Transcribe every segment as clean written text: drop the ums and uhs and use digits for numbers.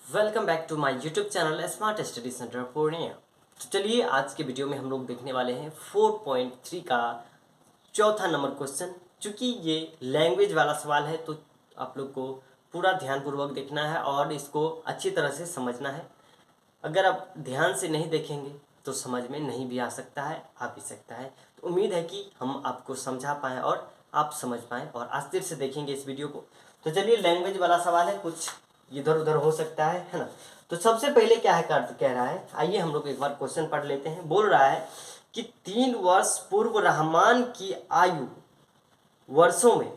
Welcome back to my YouTube channel smart study centre Purnia. तो चलिए आज के वीडियो में हम लोग देखने वाले हैं 4.3 का चौथा नंबर क्वेश्चन। चूँकि ये लैंग्वेज वाला सवाल है तो आप लोग को पूरा ध्यानपूर्वक देखना है और इसको अच्छी तरह से समझना है। अगर आप ध्यान से नहीं देखेंगे तो समझ में नहीं भी आ सकता है, आ भी सकता है। तो उम्मीद है कि हम आपको समझा पाएँ और आप समझ पाएँ और अस्थिर से देखेंगे इस वीडियो को। तो चलिए, लैंग्वेज वाला सवाल है, कुछ इधर उधर हो सकता है ना। तो सबसे पहले क्या है कह रहा है, आइए हम लोग एक बार क्वेश्चन पढ़ लेते हैं। बोल रहा है कि 3 वर्ष पूर्व रहमान की आयु वर्षों में,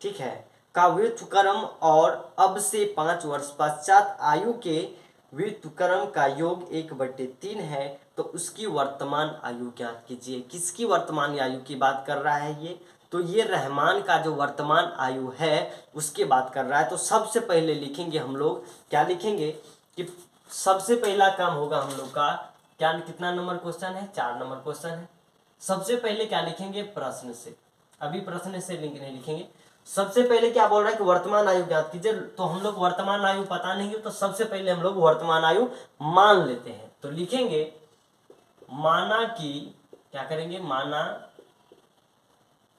ठीक है, का व्युत्क्रम और अब से 5 वर्ष पश्चात आयु के व्युत्क्रम का योग 1/3 है, तो उसकी वर्तमान आयु ज्ञात कीजिए। किसकी वर्तमान आयु की बात कर रहा है ये? तो ये रहमान का जो वर्तमान आयु है उसकी बात कर रहा है। तो सबसे पहले लिखेंगे हम लोग, क्या लिखेंगे कि सबसे पहला काम होगा हम लोग का, क्या कितना नंबर क्वेश्चन है? 4 नंबर क्वेश्चन है। सबसे पहले क्या लिखेंगे? प्रश्न से। अभी प्रश्न से लिंक नहीं लिखेंगे। सबसे पहले क्या बोल रहा है कि वर्तमान आयु ज्ञात कीजिए। तो हम लोग वर्तमान आयु पता नहीं है तो सबसे पहले हम लोग वर्तमान आयु मान लेते हैं। तो लिखेंगे माना कि, क्या करेंगे? माना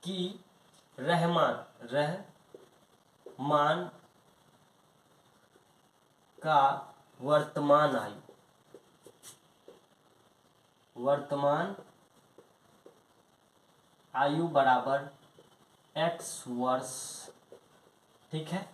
कि रहमान का वर्तमान आयु बराबर x वर्ष, ठीक है।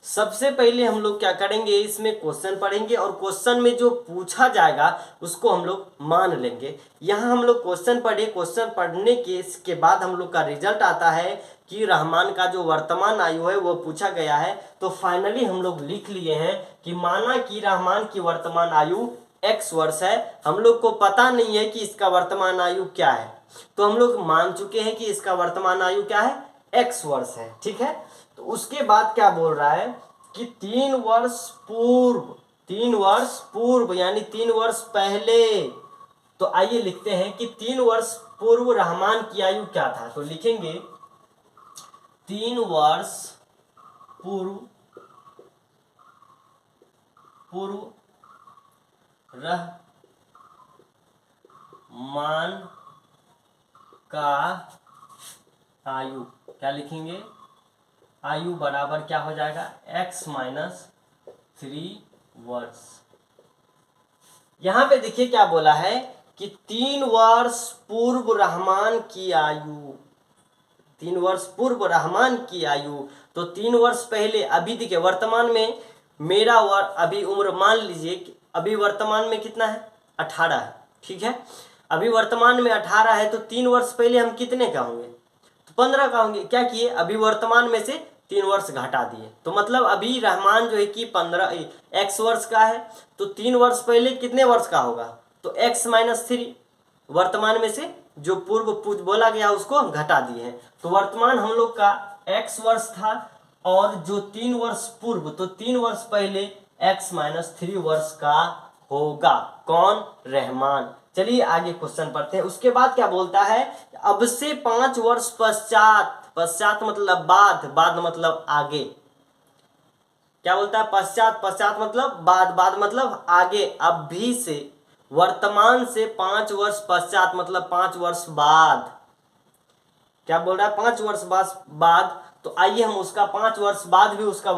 सबसे पहले हम लोग क्या करेंगे, इसमें क्वेश्चन पढ़ेंगे और क्वेश्चन में जो पूछा जाएगा उसको हम लोग मान लेंगे। यहाँ हम लोग क्वेश्चन पढ़े, क्वेश्चन पढ़ने के बाद हम लोग का रिजल्ट आता है कि रहमान का जो वर्तमान आयु है वो पूछा गया है। तो फाइनली हम लोग लिख लिए हैं कि माना कि रहमान की वर्तमान आयु x वर्ष है। हम लोग को पता नहीं है कि इसका वर्तमान आयु क्या है, तो हम लोग मान चुके हैं कि इसका वर्तमान आयु क्या है? x वर्ष है, ठीक है। तो उसके बाद क्या बोल रहा है कि 3 वर्ष पूर्व यानी 3 वर्ष पहले। तो आइए लिखते हैं कि 3 वर्ष पूर्व रहमान की आयु क्या था। तो लिखेंगे 3 वर्ष पूर्व रहमान का आयु, क्या लिखेंगे? आयु बराबर क्या हो जाएगा? x - 3 वर्ष। यहां पे देखिए क्या बोला है कि 3 वर्ष पूर्व रहमान की आयु, 3 वर्ष पूर्व रहमान की आयु। तो 3 वर्ष पहले, अभी देखिए वर्तमान में मेरा अभी उम्र मान लीजिए कि अभी वर्तमान में कितना है? 18 है, ठीक है। अभी वर्तमान में 18 है तो 3 वर्ष पहले हम कितने का होंगे? तो 15 का होंगे। क्या किए? अभी वर्तमान में से 3 वर्ष घटा दिए। तो मतलब अभी रहमान जो है कि 15 वर्ष का है, तो 3 वर्ष पहले कितने वर्ष का होगा? तो x - 3, वर्तमान में से जो पूर्व बोला गया उसको घटा दिए हैं। तो वर्तमान हम लोग का x वर्ष था और जो 3 वर्ष पूर्व, तो 3 वर्ष पहले x - 3 वर्ष का होगा। कौन? रहमान। चलिए आगे क्वेश्चन पढ़ते हैं। उसके बाद क्या बोलता है? अब से 5 वर्ष पश्चात, पश्चात मतलब बाद मतलब आगे। क्या बोलता है? पश्चात मतलब बाद मतलब आगे। अभी से, वर्तमान से 5 वर्ष पश्चात मतलब 5 वर्ष बाद। क्या बोल रहा है? 5 वर्ष बाद। तो आइए हम उसका 5 वर्ष बाद भी उसका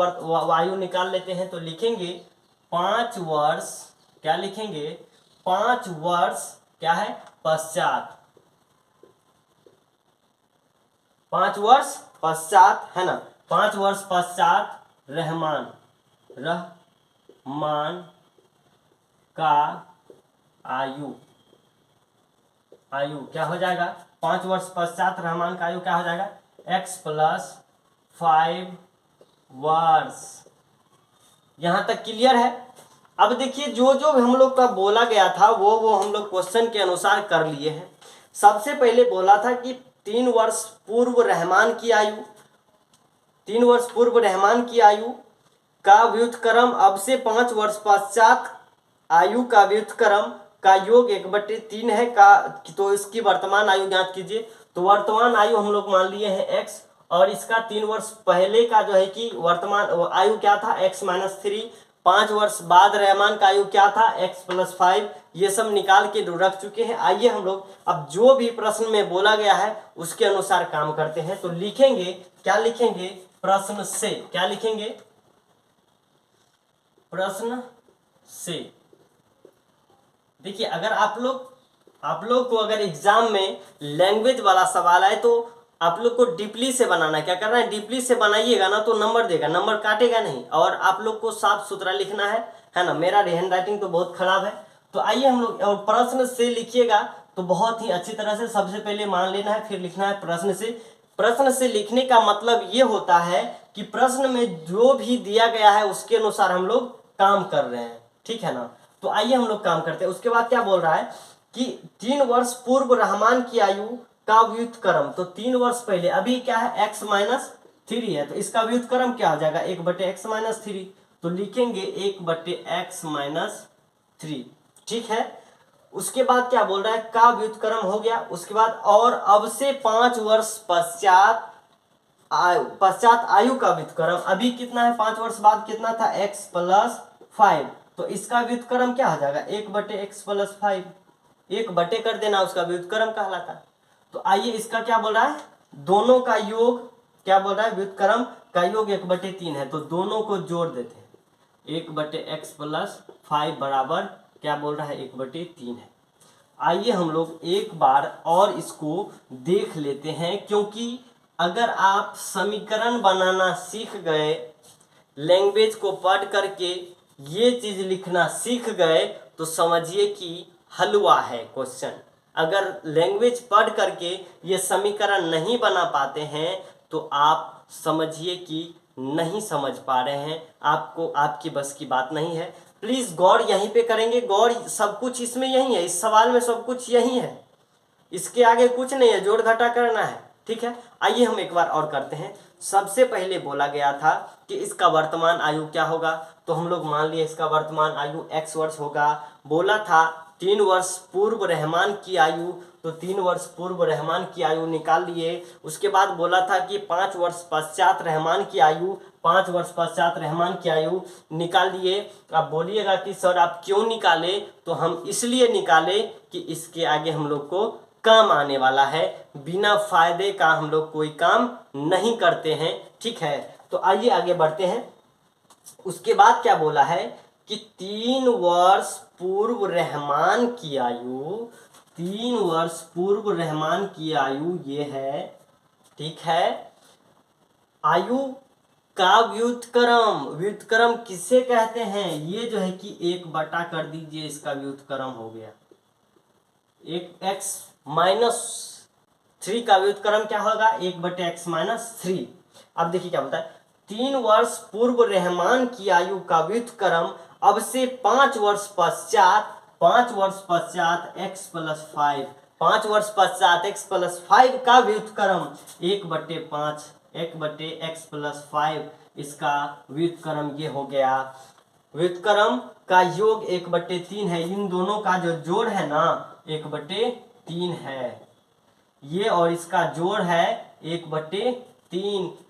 आयु निकाल लेते हैं। तो लिखेंगे 5 वर्ष, क्या लिखेंगे? 5 वर्ष क्या है? पश्चात, 5 वर्ष पश्चात, है ना। 5 वर्ष पश्चात रहमान का आयु क्या हो जाएगा? 5 वर्ष पश्चात रहमान का आयु क्या हो जाएगा? x + 5 वर्ष। यहां तक क्लियर है? अब देखिए जो जो हम लोग का बोला गया था वो हम लोग क्वेश्चन के अनुसार कर लिए हैं। सबसे पहले बोला था कि 3 वर्ष पूर्व रहमान की आयु, 3 वर्ष पूर्व रहमान की आयु का व्युत्क्रम अब से 5 वर्ष पश्चात आयु का व्युत्क्रम का योग 1/3 है का, तो इसकी वर्तमान आयु ज्ञात कीजिए। तो वर्तमान आयु हम लोग मान लिए हैं x, और इसका 3 वर्ष पहले का जो है कि वर्तमान आयु क्या था? x - 3 5 वर्ष बाद रहमान का आयु क्या था, x+5, ये सब निकाल के रख चुके हैं। आइए हम लोग अब जो भी प्रश्न में बोला गया है उसके अनुसार काम करते हैं। तो लिखेंगे, क्या लिखेंगे, प्रश्न से, क्या लिखेंगे, प्रश्न से। देखिए अगर आप लोग को अगर एग्जाम में लैंग्वेज वाला सवाल आए तो आप लोग को डीपली से बनाना है। क्या करना है, डीपली से बनाइएगा ना तो नंबर देगा, नंबर काटेगा नहीं। और आप लोग को साफ सुथरा लिखना है ना। मेरा हैंड राइटिंग तो बहुत खराब है। तो आइए हम लोग, और प्रश्न से लिखिएगा तो बहुत ही अच्छी तरह से सबसे पहले मान लेना है, फिर लिखना है प्रश्न से। प्रश्न से लिखने का मतलब ये होता है कि प्रश्न में जो भी दिया गया है उसके अनुसार हम लोग काम कर रहे हैं, ठीक है ना। तो आइए हम लोग काम करते हैं। उसके बाद क्या बोल रहा है कि 3 वर्ष पूर्व रहमान की आयु का व्युत्क्रम। तो 3 वर्ष पहले, अभी क्या है, x-3 है, तो इसका व्युत्क्रम क्या हो जाएगा, 1/x-3। तो लिखेंगे 1/x-3, ठीक है। उसके बाद क्या बोल रहा है, का व्युत्क्रम हो गया। उसके बाद और अब से 5 वर्ष पश्चात आयु का व्युत्क्रम। अभी कितना है, 5 वर्ष बाद कितना था, x+5, तो इसका व्युत्क्रम क्या हो जाएगा, 1/x+5, 1 कर देना, उसका व्युत्क्रम कहलाता है। तो आइए इसका क्या बोल रहा है, दोनों का योग, क्या बोल रहा है, व्युत्क्रम का योग 1/3 है, तो दोनों को जोड़ देते हैं। 1/x+5 बराबर क्या बोल रहा है, 1/3 है। आइए हम लोग एक बार और इसको देख लेते हैं, क्योंकि अगर आप समीकरण बनाना सीख गए, लैंग्वेज को पढ़ करके ये चीज लिखना सीख गए, तो समझिए कि हलवा है क्वेश्चन। अगर लैंग्वेज पढ़ करके ये समीकरण नहीं बना पाते हैं तो आप समझिए कि नहीं समझ पा रहे हैं, आपको आपकी बस की बात नहीं है। प्लीज गौर यहीं पे करेंगे, गौर सब कुछ इसमें यही है, इस सवाल में सब कुछ यही है, इसके आगे कुछ नहीं है, जोड़ घटा करना है, ठीक है। आइए हम एक बार और करते हैं। सबसे पहले बोला गया था कि इसका वर्तमान आयु क्या होगा, तो हम लोग मान लिए इसका वर्तमान आयु x वर्ष होगा। बोला था 3 वर्ष पूर्व रहमान की आयु, तो 3 वर्ष पूर्व रहमान की आयु निकाल लिए। उसके बाद बोला था कि 5 वर्ष पश्चात रहमान की आयु, 5 वर्ष पश्चात रहमान की आयु निकाल लिए। अब बोलिएगा कि सर आप क्यों निकाले, तो हम इसलिए निकाले कि इसके आगे हम लोग को काम आने वाला है। बिना फायदे का हम लोग कोई काम नहीं करते हैं, ठीक है। तो आइए आगे बढ़ते हैं। उसके बाद क्या बोला है कि 3 वर्ष पूर्व रहमान की आयु, 3 वर्ष पूर्व रहमान की आयु ये है, ठीक है। आयु का व्युत्क्रम, व्युत्क्रम किसे कहते हैं, ये जो है कि 1 कर दीजिए, इसका व्युत्क्रम हो गया। एक x-3 का व्युत्क्रम क्या होगा, 1/x-3। अब देखिए क्या बोलता है, 3 वर्ष पूर्व रहमान की आयु का व्युत्क्रम अब से 5 वर्ष पश्चात, 5 वर्ष पश्चात x+5, 5 वर्ष पश्चात x+5 का व्युत्क्रम 1/5, 1/x+5, इसका व्युत्क्रम ये हो गया। व्युत्क्रम का योग 1/3 है, इन दोनों का जो जोड़ है ना 1/3 है, ये और इसका जोड़ है 1/3।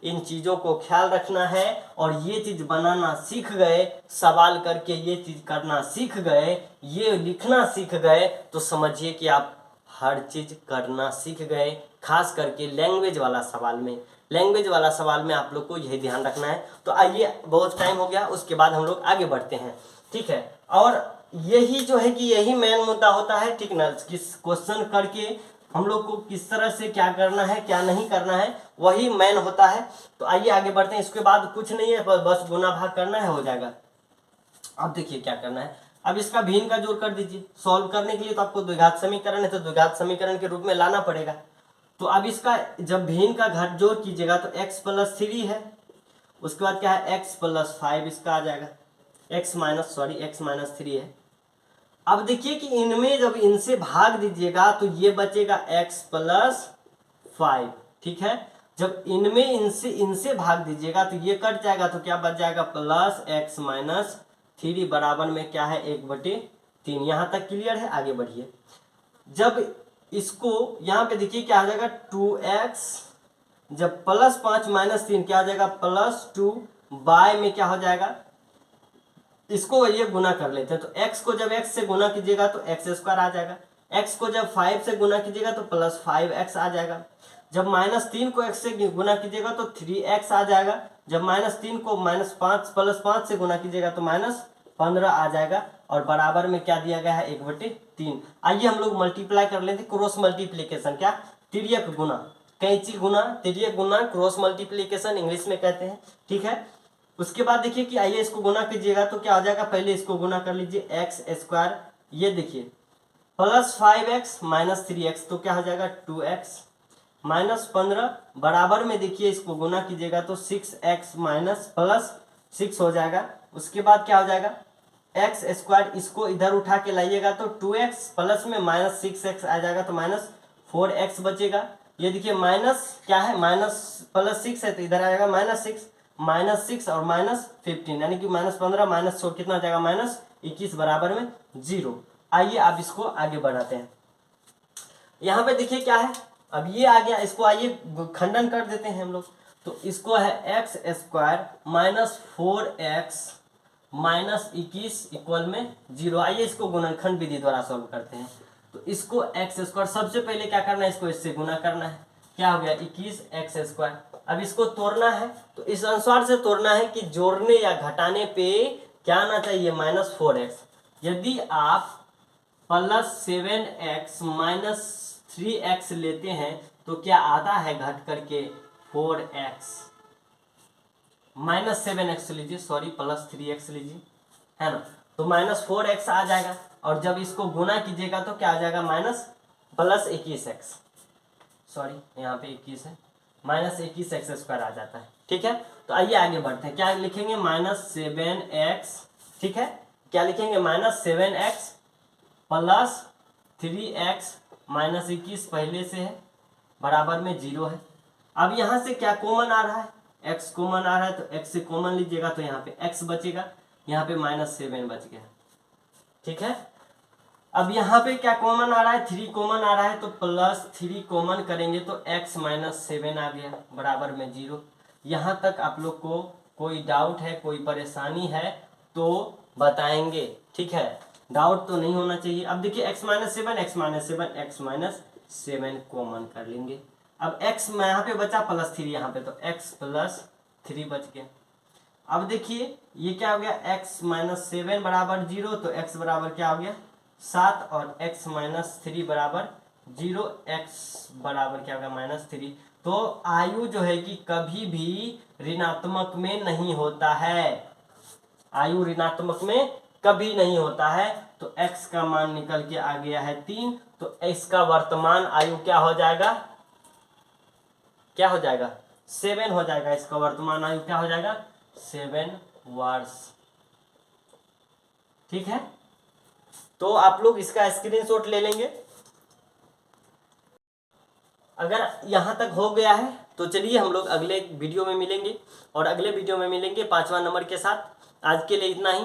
इन चीजों को ख्याल रखना है, और ये चीज बनाना सीख गए, सवाल करके ये चीज करना सीख गए, ये लिखना सीख गए, तो समझिए कि आप हर चीज करना सीख गए। खास करके लैंग्वेज वाला सवाल में, लैंग्वेज वाला सवाल में आप लोग को यही ध्यान रखना है। तो आइए, बहुत टाइम हो गया, उसके बाद हम लोग आगे बढ़ते हैं, ठीक है। और यही जो है कि यही मेन मुद्दा होता है, ठीक ना, किस क्वेश्चन करके हम लोग को किस तरह से क्या करना है क्या नहीं करना है, वही मेन होता है। तो आइए आगे बढ़ते हैं। इसके बाद कुछ नहीं है, बस गुना भाग करना है, हो जाएगा। अब देखिए क्या करना है, अब इसका भिन्न का जोड़ कर दीजिए। सॉल्व करने के लिए तो आपको द्विघात समीकरण है, तो द्विघात समीकरण के रूप में लाना पड़ेगा। तो अब इसका जब भिन्न का घट जोड़ कीजिएगा तो x+3 है, उसके बाद क्या है x+5 इसका आ जाएगा, x-3 है। अब देखिए कि इनमें जब इनसे भाग दीजिएगा तो ये बचेगा x+5, ठीक है। जब इनमें इनसे भाग दीजिएगा तो ये कट जाएगा, तो क्या बच जाएगा, +x-3 बराबर में क्या है, 1/3। यहाँ तक क्लियर है, आगे बढ़िए। जब इसको यहाँ पे देखिए क्या आ जाएगा, 2x, जब +5 - 3 क्या आ जाएगा, +2 बाय में क्या हो जाएगा, इसको ये गुना कर लेते हैं। तो x को जब x से गुना कीजिएगा तो एक्स स्क्वायर आ जाएगा, x को जब 5 से गुना कीजिएगा तो प्लस 5x आ जाएगा, जब -3 को x से गुना कीजिएगा तो 3x आ जाएगा, जब -3 को -5 प्लस 5 से गुना कीजिएगा तो -15 आ जाएगा, और बराबर में क्या दिया गया है 1/3। आइए हम लोग मल्टीप्लाई कर लेते, क्रॉस मल्टीप्लीकेशन, क्या तिर्यक गुना, कैंची गुना, तिर्यक गुना, क्रॉस मल्टीप्लीकेशन इंग्लिश में कहते हैं, ठीक है। उसके बाद देखिए कि आइए इसको गुना कीजिएगा तो क्या हो जाएगा, पहले इसको गुना कर लीजिए, एक्स स्क्वायर, ये देखिए प्लस 5x माइनस 3x तो क्या हो जाएगा 2x, -15 बराबर में देखिए इसको गुना कीजिएगा तो 6x माइनस प्लस 6 हो जाएगा। उसके बाद क्या हो जाएगा एक्स स्क्वायर, इसको इधर उठा के लाइएगा तो 2x प्लस में -6x आ जाएगा तो -4x बचेगा। ये देखिए माइनस क्या है, माइनस प्लस 6 है तो इधर आएगा -6 और -15 यानी कि -15 -4 कितना आ जाएगा -21 बराबर में 0। आइए अब इसको आगे बढ़ाते हैं। यहाँ पे देखिए क्या है, अब ये आ गया, इसको आइए खंडन कर देते हैं हम लोग। तो इसको है एक्स स्क्वायर -4x -21 इक्वल में 0। आइए इसको गुणनखंड विधि द्वारा सॉल्व करते हैं। तो इसको एक्स स्क्वायर, सबसे पहले क्या करना है, इसको इससे गुना करना है, क्या हो गया 21x स्क्वायर। अब इसको तोड़ना है तो इस अनुसार से तोड़ना है कि जोड़ने या घटाने पे क्या आना चाहिए -4x। यदि आप +7x -3x लेते हैं तो क्या आता है घट करके 4x, -7x लीजिए, सॉरी +3x लीजिए, है ना, तो -4x आ जाएगा। और जब इसको गुना कीजिएगा तो क्या आ जाएगा +21x, सॉरी यहाँ पे 21 है, -21x स्क्वायर आ जाता है, ठीक है। तो आइए आगे बढ़ते हैं, क्या लिखेंगे -7x, ठीक है, क्या लिखेंगे -7x प्लस 3x -21 पहले से है बराबर में 0 है। अब यहाँ से क्या कॉमन आ रहा है, x कॉमन आ रहा है तो x से कॉमन लीजिएगा तो यहाँ पे x बचेगा, यहाँ पे -7 बच गया, ठीक है। अब यहाँ पे क्या कॉमन आ रहा है, 3 कॉमन आ रहा है तो +3 कॉमन करेंगे तो x -7 आ गया बराबर में 0। यहाँ तक आप लोग को कोई डाउट है, कोई परेशानी है तो बताएंगे, ठीक है, डाउट तो नहीं होना चाहिए। अब देखिए x -7 कॉमन कर लेंगे। अब x में यहाँ पे बचा +3, यहाँ पे तो x +3 बच गया। अब देखिए ये क्या हो गया, x -7 बराबर 0 तो x बराबर क्या हो गया 7 और x -3 बराबर 0, x बराबर क्या हो गया -3। तो आयु जो है कि कभी भी ऋणात्मक में नहीं होता है, आयु ऋणात्मक में कभी नहीं होता है। तो x का मान निकल के आ गया है 3, तो इसका वर्तमान आयु क्या हो जाएगा, क्या हो जाएगा 7 हो जाएगा, इसका वर्तमान आयु क्या हो जाएगा 7 वर्ष, ठीक है। तो आप लोग इसका स्क्रीनशॉट ले लेंगे। अगर यहाँ तक हो गया है तो चलिए हम लोग अगले वीडियो में मिलेंगे, और अगले वीडियो में मिलेंगे 5वां नंबर के साथ। आज के लिए इतना ही।